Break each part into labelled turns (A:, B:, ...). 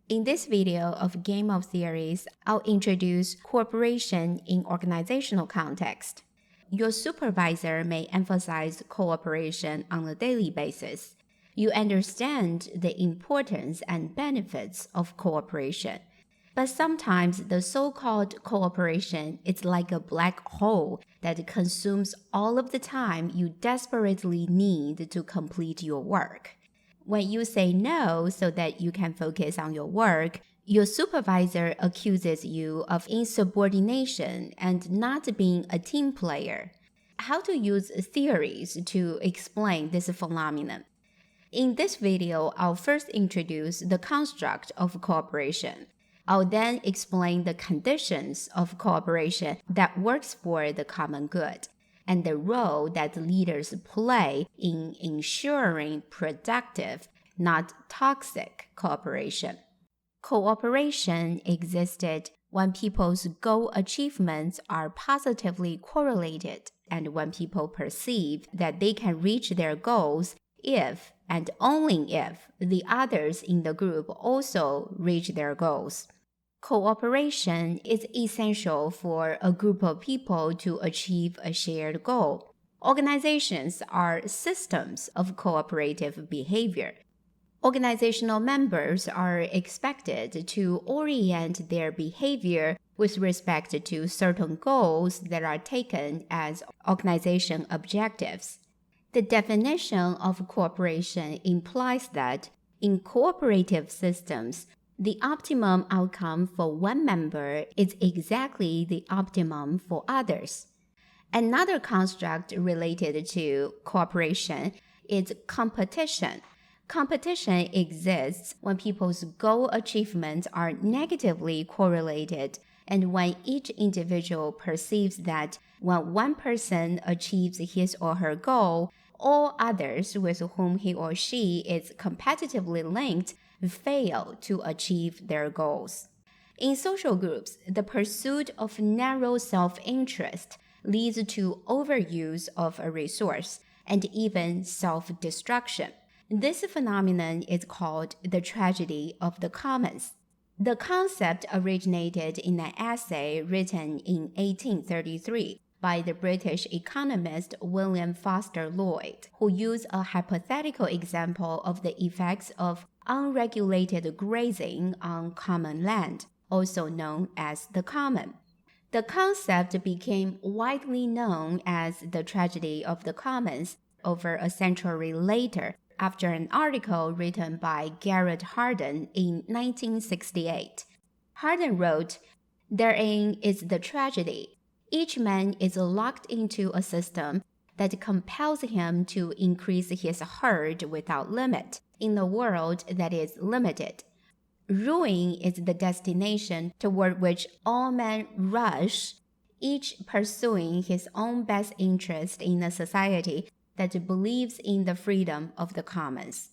A: In this video of Game of Theories, I'll introduce cooperation in organizational context. Your supervisor may emphasize cooperation on a daily basis. You understand the importance and benefits of cooperation. But sometimes the so-called cooperation is like a black hole that consumes all of the time you desperately need to complete your work. When you say no so that you can focus on your work, your supervisor accuses you of insubordination and not being a team player. How to use theories to explain this phenomenon? In this video, I'll first introduce the construct of cooperation. I'll then explain the conditions of cooperation that works for the common good, and the role that leaders play in ensuring productive, not toxic cooperation. Cooperation existed when people's goal achievements are positively correlated and when people perceive that they can reach their goals if and only if the others in the group also reach their goals. Cooperation is essential for a group of people to achieve a shared goal. Organizations are systems of cooperative behavior. Organizational members are expected to orient their behavior with respect to certain goals that are taken as organization objectives. The definition of cooperation implies that in cooperative systems, the optimum outcome for one member is exactly the optimum for others. Another construct related to cooperation is competition. Competition exists when people's goal achievements are negatively correlated and when each individual perceives that when one person achieves his or her goal, all others with whom he or she is competitively linked fail to achieve their goals. In social groups, the pursuit of narrow self-interest leads to overuse of a resource and even self-destruction. This phenomenon is called the tragedy of the commons. The concept originated in an essay written in 1833 by the British economist William Foster Lloyd, who used a hypothetical example of the effects of unregulated grazing on common land, also known as the common. The concept became widely known as the tragedy of the commons over a century later after an article written by Garrett Hardin in 1968. Hardin wrote, "Therein is the tragedy. Each man is locked into a system that compels him to increase his herd without limit in a world that is limited. Ruin is the destination toward which all men rush, each pursuing his own best interest in a society that believes in the freedom of the commons."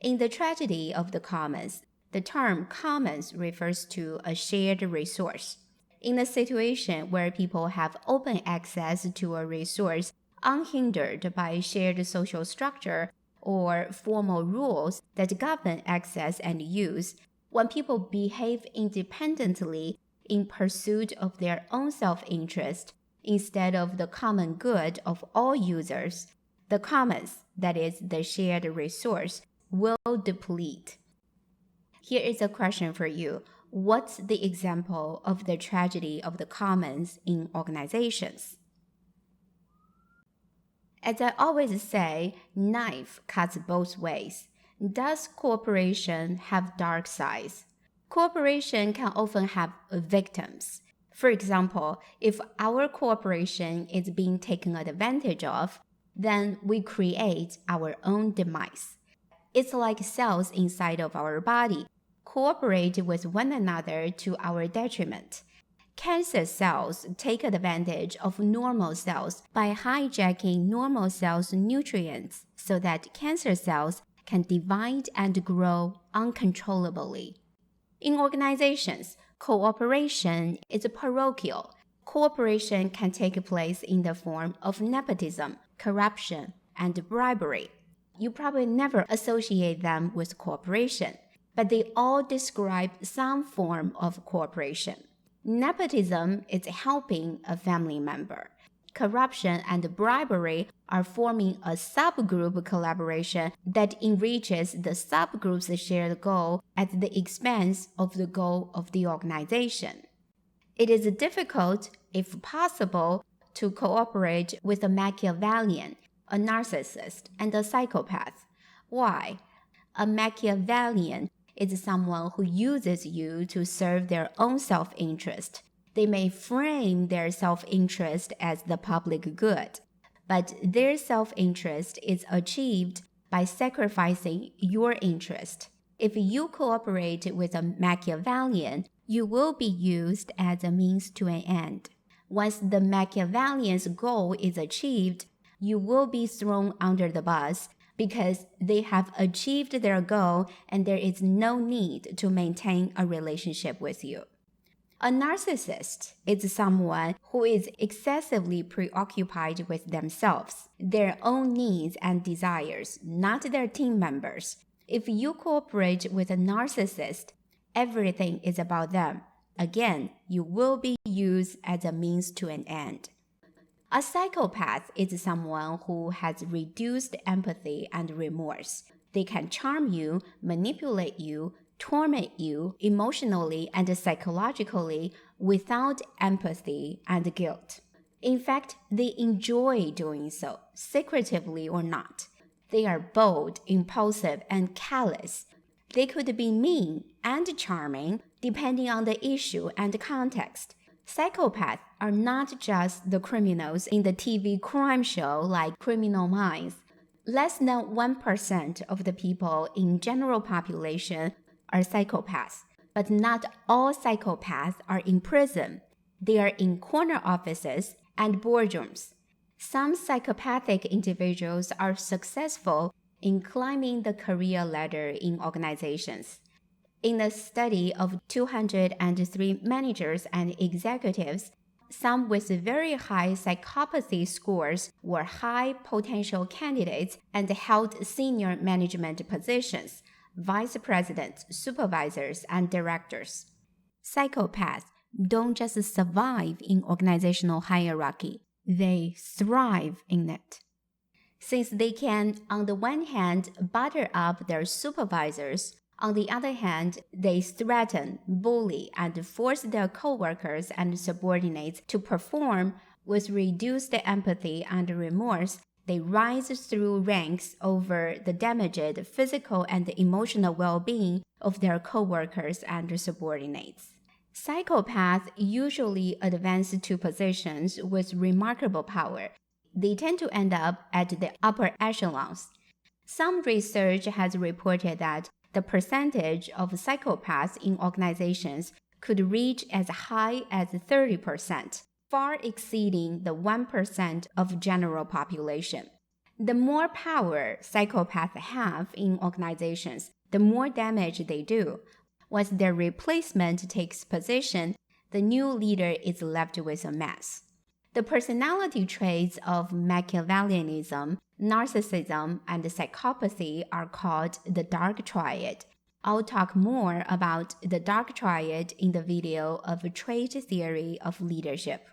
A: In the tragedy of the commons, the term commons refers to a shared resource. In a situation where people have open access to a resource unhindered by shared social structure or formal rules that govern access and use, when people behave independently in pursuit of their own self-interest instead of the common good of all users, the commons, that is, the shared resource, will deplete. Here is a question for you. What's the example of the tragedy of the commons in organizations? As I always say, knife cuts both ways. Does cooperation have dark sides? Cooperation can often have victims. For example, if our cooperation is being taken advantage of, then we create our own demise. It's like cells inside of our body cooperate with one another to our detriment. Cancer cells take advantage of normal cells by hijacking normal cells' nutrients so that cancer cells can divide and grow uncontrollably. In organizations, cooperation is parochial. Cooperation can take place in the form of nepotism, corruption, and bribery. You probably never associate them with cooperation. but they all describe some form of cooperation. Nepotism is helping a family member. Corruption and bribery are forming a subgroup collaboration that enriches the subgroup's shared goal at the expense of the goal of the organization. It is difficult, if possible, to cooperate with a Machiavellian, a narcissist, and a psychopath. Why? A Machiavellian is someone who uses you to serve their own self-interest. They may frame their self-interest as the public good, but their self-interest is achieved by sacrificing your interest. If you cooperate with a Machiavellian, you will be used as a means to an end. Once the Machiavellian's goal is achieved, you will be thrown under the bus because they have achieved their goal and there is no need to maintain a relationship with you. A narcissist is someone who is excessively preoccupied with themselves, their own needs and desires, not their team members. If you cooperate with a narcissist, everything is about them. Again, you will be used as a means to an end. A psychopath is someone who has reduced empathy and remorse. They can charm you, manipulate you, torment you emotionally and psychologically without empathy and guilt. In fact, they enjoy doing so, secretively or not. They are bold, impulsive, and callous. They could be mean and charming depending on the issue and context. Psychopaths are not just the criminals in the TV crime show like Criminal Minds. Less than 1% of the people in general population are psychopaths, but not all psychopaths are in prison. They are in corner offices and boardrooms. Some psychopathic individuals are successful in climbing the career ladder in organizations. In a study of 203 managers and executives, some with very high psychopathy scores were high potential candidates and held senior management positions, vice presidents, supervisors, and directors. Psychopaths don't just survive in organizational hierarchy, they thrive in it. Since they can, on the one hand, butter up their supervisors, on the other hand, they threaten, bully, and force their coworkers and subordinates to perform with reduced empathy and remorse. They rise through ranks over the damaged physical and emotional well-being of their coworkers and subordinates. Psychopaths usually advance to positions with remarkable power. They tend to end up at the upper echelons. Some research has reported that the percentage of psychopaths in organizations could reach as high as 30%, far exceeding the 1% of general population. The more power psychopaths have in organizations, the more damage they do. Once their replacement takes position, the new leader is left with a mess. The personality traits of Machiavellianism, narcissism, and psychopathy are called the dark triad. I'll talk more about the dark triad in the video of Trait Theory of Leadership.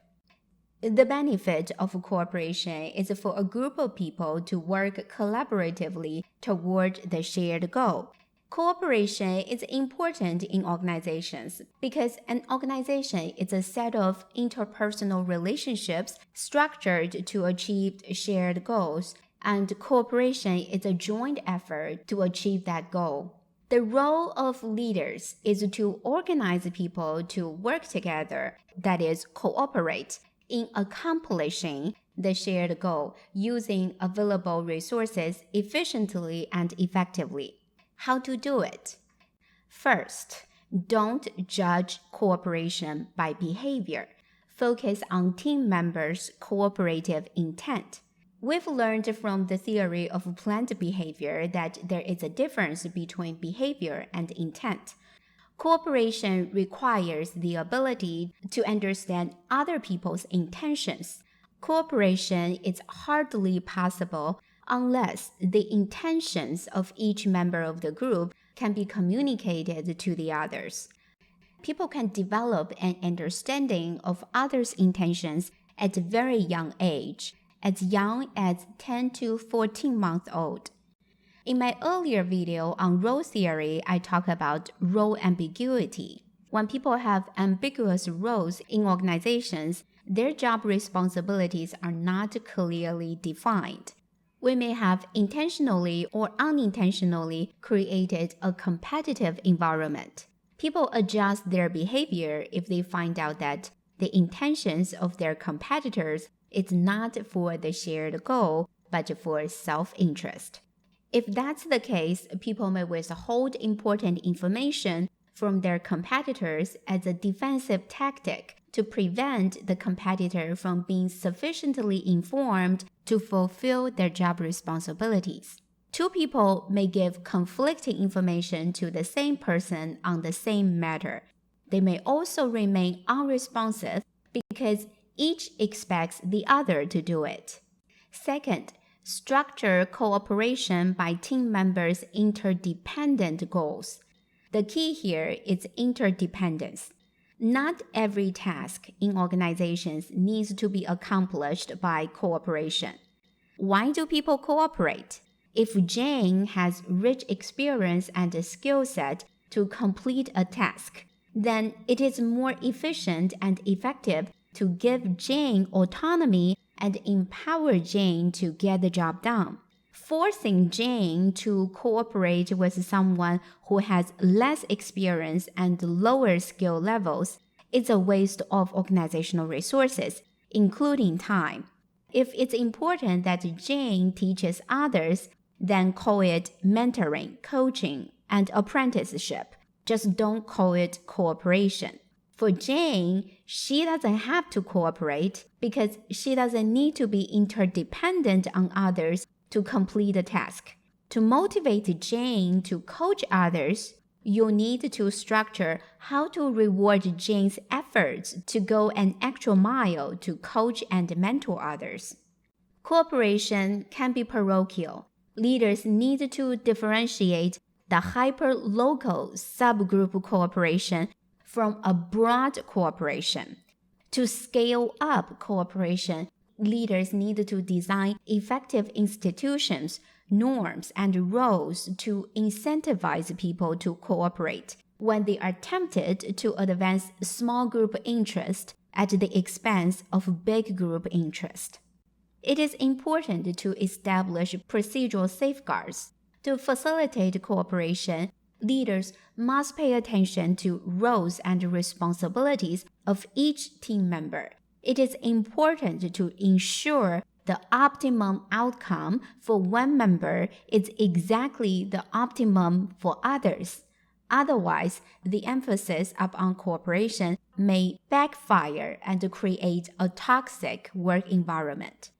A: The benefit of cooperation is for a group of people to work collaboratively toward the shared goal. Cooperation is important in organizations because an organization is a set of interpersonal relationships structured to achieve shared goals, and cooperation is a joint effort to achieve that goal. The role of leaders is to organize people to work together, that is, cooperate, in accomplishing the shared goal using available resources efficiently and effectively. How to do it? First, don't judge cooperation by behavior. Focus on team members' cooperative intent. We've learned from the theory of planned behavior that there is a difference between behavior and intent. Cooperation requires the ability to understand other people's intentions. Cooperation is hardly possible unless the intentions of each member of the group can be communicated to the others. People can develop an understanding of others' intentions at a very young age, as young as 10 to 14 months old. In my earlier video on role theory, I talk about role ambiguity. When people have ambiguous roles in organizations, their job responsibilities are not clearly defined. We may have intentionally or unintentionally created a competitive environment. People adjust their behavior if they find out that the intentions of their competitors is not for the shared goal, but for self-interest. If that's the case, people may withhold important information from their competitors as a defensive tactic to prevent the competitor from being sufficiently informed to fulfill their job responsibilities. Two people may give conflicting information to the same person on the same matter. They may also remain unresponsive because each expects the other to do it. Second, structure cooperation by team members' interdependent goals. The key here is interdependence. Not every task in organizations needs to be accomplished by cooperation. Why do people cooperate? If Jane has rich experience and a skill set to complete a task, then it is more efficient and effective to give Jane autonomy and empower Jane to get the job done. Forcing Jane to cooperate with someone who has less experience and lower skill levels is a waste of organizational resources, including time. If it's important that Jane teaches others, then call it mentoring, coaching, and apprenticeship. Just don't call it cooperation. For Jane, she doesn't have to cooperate because she doesn't need to be interdependent on others to complete a task. To motivate Jane to coach others, you'll need to structure how to reward Jane's efforts to go an extra mile to coach and mentor others. Cooperation can be parochial. Leaders need to differentiate the hyper-local subgroup cooperation from a broad cooperation. To scale up cooperation, leaders need to design effective institutions, norms, and roles to incentivize people to cooperate when they are tempted to advance small group interest at the expense of big group interest. It is important to establish procedural safeguards. To facilitate cooperation, leaders must pay attention to roles and responsibilities of each team member. It is important to ensure the optimum outcome for one member is exactly the optimum for others. Otherwise, the emphasis upon cooperation may backfire and create a toxic work environment.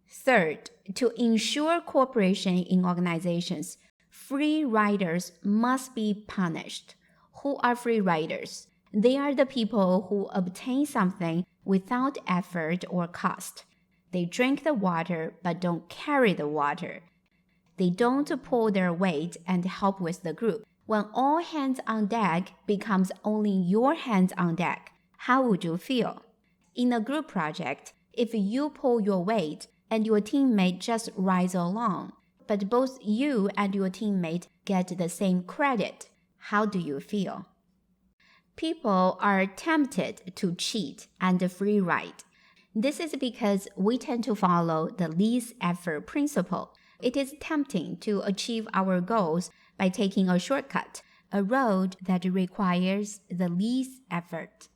A: Third, to ensure cooperation in organizations, free riders must be punished. Who are free riders? They are the people who obtain something without effort or cost. They drink the water but don't carry the water. They don't pull their weight and help with the group. When all hands on deck becomes only your hands on deck, how would you feel? In a group project, if you pull your weight and your teammate just rides along, but both you and your teammate get the same credit, how do you feel? People are tempted to cheat and free ride. This is because we tend to follow the least effort principle. It is tempting to achieve our goals by taking a shortcut, a road that requires the least effort.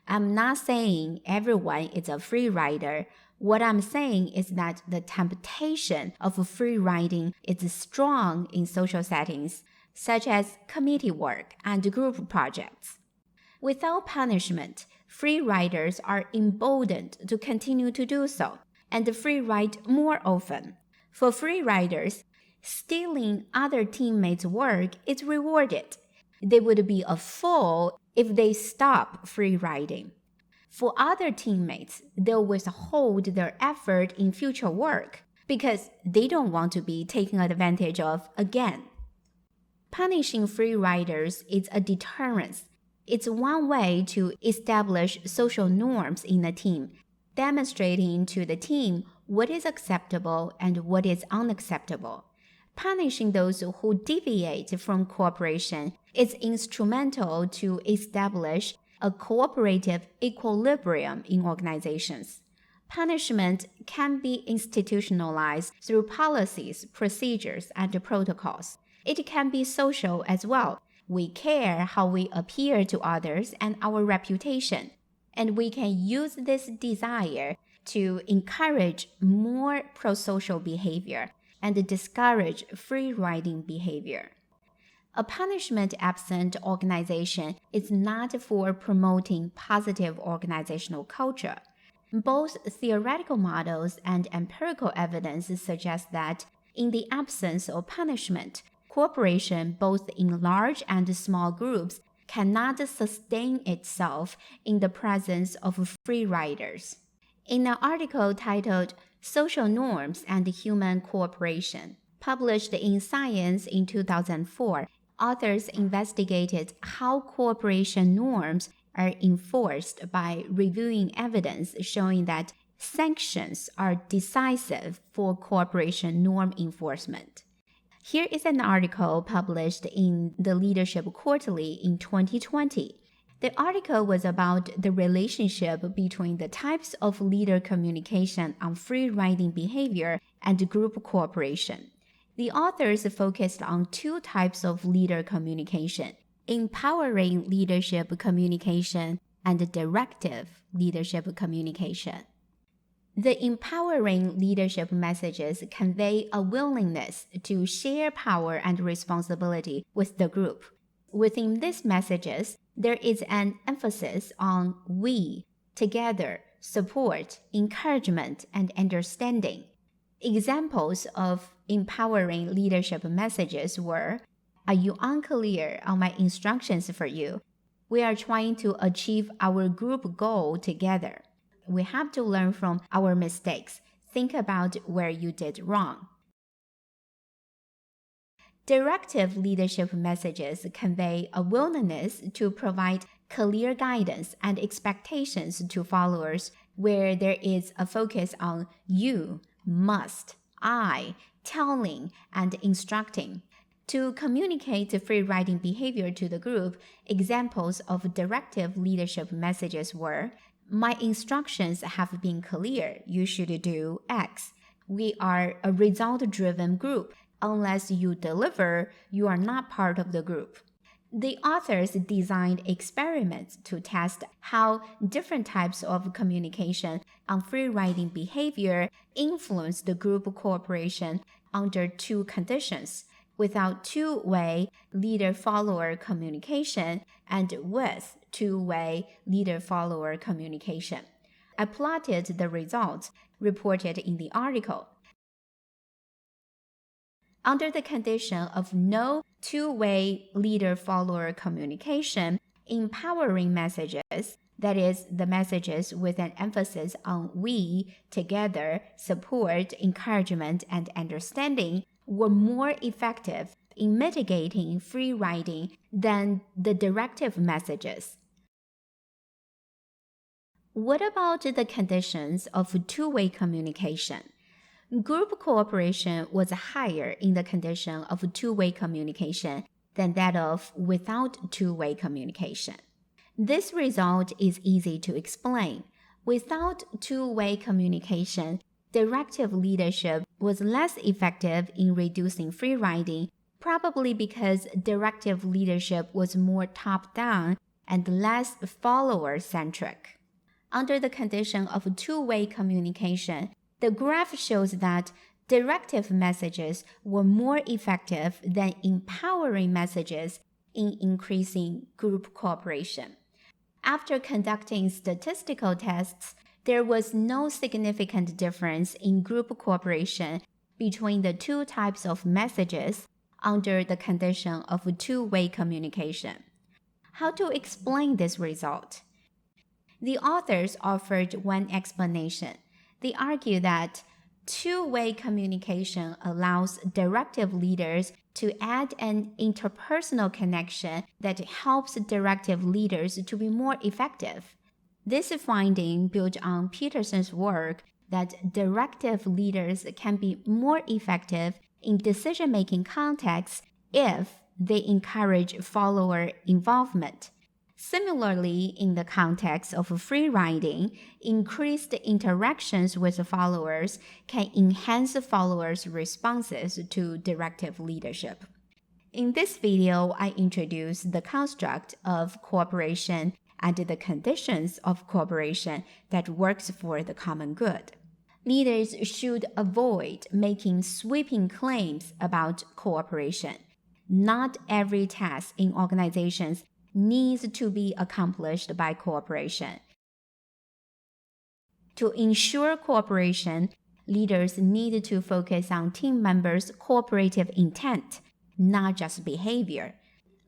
A: I'm not saying everyone is a free rider. What I'm saying is that the temptation of free riding is strong in social settings, such as committee work and group projects. Without punishment, free riders are emboldened to continue to do so and free ride more often. For free riders, stealing other teammates' work is rewarded. They would be a fool if they stop free riding. For other teammates, they'll withhold their effort in future work because they don't want to be taken advantage of again. Punishing free riders is a deterrence. It's one way to establish social norms in a team, demonstrating to the team what is acceptable and what is unacceptable. Punishing those who deviate from cooperation is instrumental to establish a cooperative equilibrium in organizations. Punishment can be institutionalized through policies, procedures, and protocols. It can be social as well. We care how we appear to others and our reputation, and we can use this desire to encourage more pro-social behavior and discourage free-riding behavior. A punishment-absent organization is not for promoting positive organizational culture. Both theoretical models and empirical evidence suggest that in the absence of punishment, cooperation both in large and small groups cannot sustain itself in the presence of free riders. In an article titled Social Norms and Human Cooperation, published in Science in 2004, authors investigated how cooperation norms are enforced by reviewing evidence showing that sanctions are decisive for cooperation norm enforcement. Here is an article published in the Leadership Quarterly in 2020. The article was about the relationship between the types of leader communication on free-riding behavior and group cooperation. The authors focused on two types of leader communication: empowering leadership communication and directive leadership communication. The empowering leadership messages convey a willingness to share power and responsibility with the group. Within these messages, there is an emphasis on we, together, support, encouragement, and understanding. Examples of empowering leadership messages were, "Are you unclear on my instructions for you? We are trying to achieve our group goal together. We have to learn from our mistakes. Think about where you did wrong." Directive leadership messages convey a willingness to provide clear guidance and expectations to followers, where there is a focus on you, must, I, telling, and instructing. To communicate free-riding behavior to the group, examples of directive leadership messages were, "My instructions have been clear. You should do X. We are a result-driven group. Unless you deliver, you are not part of the group." The authors designed experiments to test how different types of communication on free-riding behavior influence the group cooperation under two conditions: without two-way leader-follower communication and with two-way leader-follower communication. I plotted the results reported in the article. Under the condition of no two-way leader-follower communication, empowering messages, that is, the messages with an emphasis on we, together, support, encouragement, and understanding, were more effective in mitigating free riding than the directive messages. What about the conditions of two-way communication? Group cooperation was higher in the condition of two-way communication than that of without two-way communication. This result is easy to explain. Without two-way communication, directive leadership was less effective in reducing free riding, probably because directive leadership was more top-down and less follower-centric. Under the condition of two-way communication, the graph shows that directive messages were more effective than empowering messages in increasing group cooperation. After conducting statistical tests, there was no significant difference in group cooperation between the two types of messages under the condition of two-way communication. How to explain this result? The authors offered one explanation. They argue that Two-way communication allows directive leaders to add an interpersonal connection that helps directive leaders to be more effective. This finding built on Peterson's work that directive leaders can be more effective in decision-making contexts if they encourage follower involvement. Similarly, in the context of free riding, increased interactions with followers can enhance followers' responses to directive leadership. In this video, I introduce the construct of cooperation and the conditions of cooperation that works for the common good. Leaders should avoid making sweeping claims about cooperation. Not every task in organizations needs to be accomplished by cooperation. To ensure cooperation, leaders need to focus on team members' cooperative intent, not just behavior.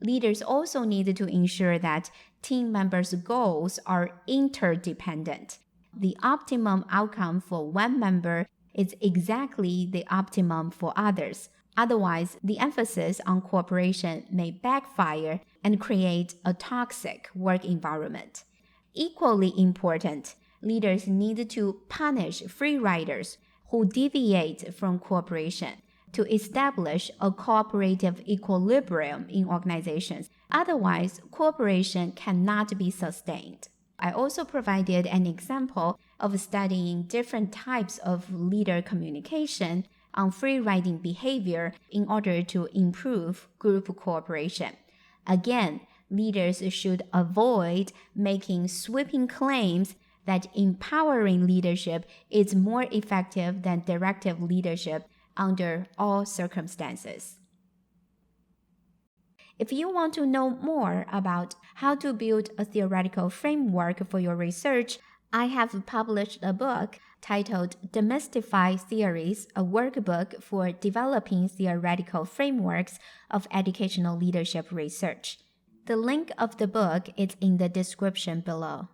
A: Leaders also need to ensure that team members' goals are interdependent. The optimum outcome for one member is exactly the optimum for others. Otherwise, the emphasis on cooperation may backfire and create a toxic work environment. Equally important, leaders need to punish free riders who deviate from cooperation to establish a cooperative equilibrium in organizations. Otherwise, cooperation cannot be sustained. I also provided an example of studying different types of leader communication on free riding behavior in order to improve group cooperation. Again, leaders should avoid making sweeping claims that empowering leadership is more effective than directive leadership under all circumstances. If you want to know more about how to build a theoretical framework for your research, I have published a book titled Demystify Theories, a workbook for developing theoretical frameworks of educational leadership research. The link of the book is in the description below.